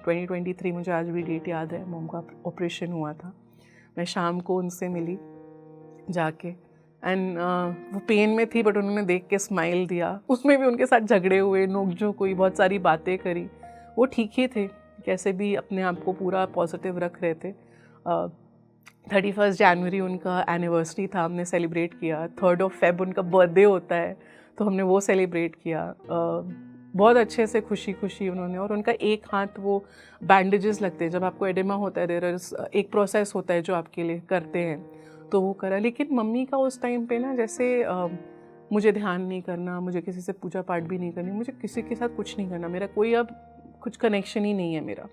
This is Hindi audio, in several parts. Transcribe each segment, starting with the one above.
2023 मुझे आज भी डेट याद है, मॉम का ऑपरेशन हुआ था। मैं शाम को उनसे मिली जाके एंड वो पेन में थी बट उन्होंने देख के स्माइल दिया। उसमें भी उनके साथ झगड़े हुए, नोक-झोंक हुई, बहुत सारी बातें करी। वो ठीक ही थे, कैसे भी अपने आप को पूरा पॉजिटिव रख रहे थे। 31 जनवरी उनका एनिवर्सरी था, हमने सेलिब्रेट किया। 3 फेब उनका बर्थडे होता है, तो हमने वो सेलिब्रेट किया। बहुत अच्छे से खुशी खुशी उन्होंने, और उनका एक हाथ वो बैंडेजेस लगते हैं जब आपको एडेमा होता है, देयर इज एक प्रोसेस होता है जो आपके लिए करते हैं, तो वो करा। लेकिन मम्मी का उस टाइम पे ना जैसे मुझे ध्यान नहीं करना, मुझे किसी से पूजा पाठ भी नहीं करनी, मुझे किसी के साथ कुछ नहीं करना, मेरा कोई अब कुछ कनेक्शन ही नहीं है मेरा।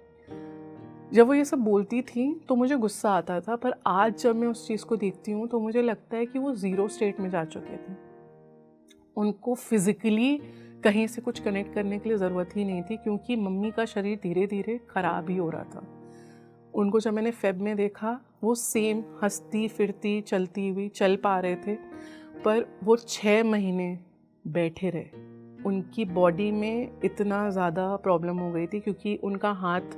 जब वो ये सब बोलती थी तो मुझे गुस्सा आता था, पर आज जब मैं उस चीज़ को देखती हूँ तो मुझे लगता है कि वो ज़ीरो स्टेट में जा चुके थे। उनको फिज़िकली कहीं से कुछ कनेक्ट करने के लिए ज़रूरत ही नहीं थी, क्योंकि मम्मी का शरीर धीरे धीरे ख़राब ही हो रहा था। उनको जब मैंने फेब में देखा, वो सेम हंसती फिरती चलती हुई चल पा रहे थे, पर वो 6 महीने बैठे रहे। उनकी बॉडी में इतना ज़्यादा प्रॉब्लम हो गई थी, क्योंकि उनका हाथ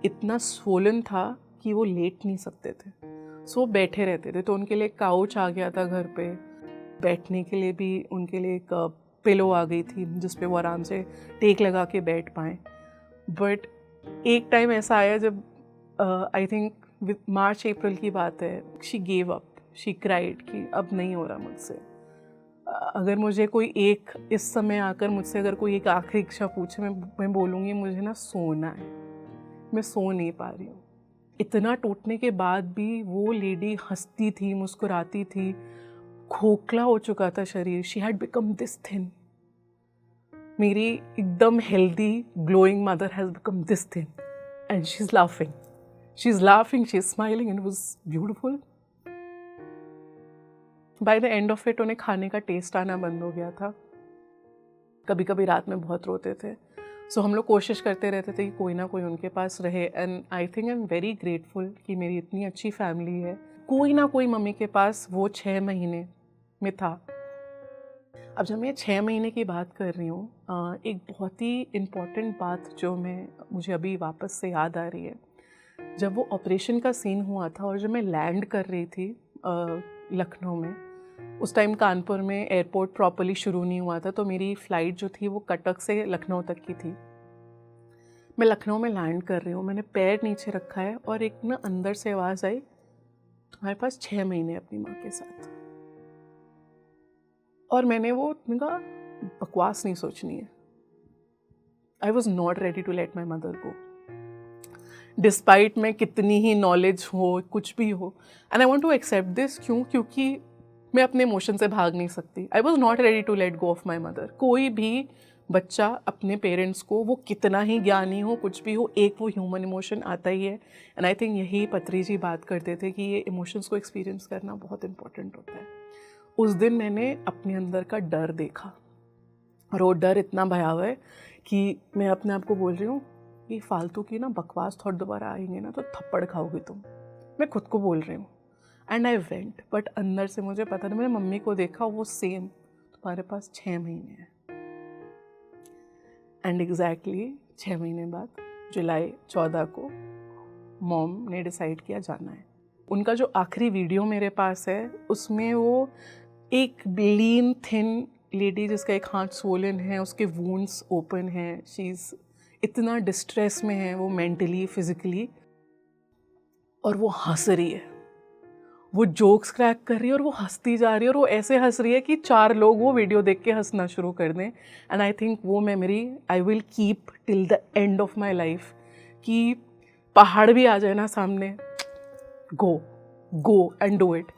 इतना स्वोलन था कि वो लेट नहीं सकते थे, सो बैठे रहते थे। तो उनके लिए काउच आ गया था घर पे, बैठने के लिए भी उनके लिए एक पिलो आ गई थी जिस पे वो आराम से टेक लगा के बैठ पाएँ। बट एक टाइम ऐसा आया जब आई थिंक मार्च अप्रैल की बात है, she gave up, she cried कि अब नहीं हो रहा मुझसे। अगर मुझे कोई एक इस समय आकर मुझसे अगर कोई एक आखिरी इच्छा पूछे, मैं बोलूँगी मुझे ना सोना है, मैं सो नहीं पा रही हूँ। इतना टूटने के बाद भी वो लेडी हंसती थी, मुस्कुराती थी, खोखला हो चुका था शरीर, she had become this thin. मेरी एकदम healthy glowing mother has become this thin and she is laughing, she is laughing, she is smiling and it was beautiful. By the end of it उन्हें खाने का टेस्ट आना बंद हो गया था। कभी कभी रात में बहुत रोते थे, सो हम लोग कोशिश करते रहते थे कि कोई ना कोई उनके पास रहे। And I think I am very grateful कि मेरी इतनी अच्छी फैमिली है, कोई ना कोई मम्मी के पास वो 6 महीने में था। अब जब मैं 6 महीने की बात कर रही हूँ, एक बहुत ही इम्पॉर्टेंट बात जो मुझे अभी वापस से याद आ रही है। जब वो ऑपरेशन का सीन हुआ था और जब मैं लैंड कर रही थी लखनऊ में, उस टाइम कानपुर में एयरपोर्ट प्रॉपर्ली शुरू नहीं हुआ था, तो मेरी फ़्लाइट जो थी वो कटक से लखनऊ तक की थी। मैं लखनऊ में लैंड कर रही हूँ, मैंने पैर नीचे रखा है और एक ना अंदर से आवाज़ आई, तुम्हारे पास 6 महीने अपनी माँ के साथ। और मैंने कहा बकवास नहीं सोचनी है। I was not ready to let my mother go, despite में कितनी ही नॉलेज हो, कुछ भी हो, and I want to accept this. क्योंकि मैं अपने इमोशन से भाग नहीं सकती। I was not ready to let go of my mother. कोई भी बच्चा अपने पेरेंट्स को, वो कितना ही ज्ञानी हो, कुछ भी हो, एक वो ह्यूमन इमोशन आता ही है। एंड आई थिंक यही पत्री जी बात करते थे कि ये इमोशंस को एक्सपीरियंस करना बहुत इंपॉर्टेंट होता है। उस दिन मैंने अपने अंदर का डर देखा, और वो डर इतना भयावह है कि मैं अपने आप को बोल रही हूँ कि फालतू की ना बकवास थॉट दोबारा आएंगे ना तो थप्पड़ खाओगी तुम। मैं खुद को बोल रही हूँ। एंड आई वेंट, बट अंदर से मुझे पता नहीं, मैंने मम्मी को देखा, वो सेम, तुम्हारे पास 6 महीने हैं। एंड एग्जैक्टली 6 महीने बाद जुलाई 14 को मॉम ने डिसाइड किया जाना है। उनका जो आखिरी वीडियो मेरे पास है, उसमें वो एक लीन थिन लेडी जिसका एक हाथ स्वोलन है, उसके वूंड्स ओपन हैं, शी इज़ इतना डिस्ट्रेस में है वो, मेंटली फिजिकली, और वो हंस रही है, वो जोक्स क्रैक कर रही है और वो हंसती जा रही है, और वो ऐसे हंस रही है कि 4 लोग वो वीडियो देख के हंसना शुरू कर दें। एंड आई थिंक वो memory I will keep till the end of my life, कि पहाड़ भी आ जाए ना सामने, गो एंड डू इट।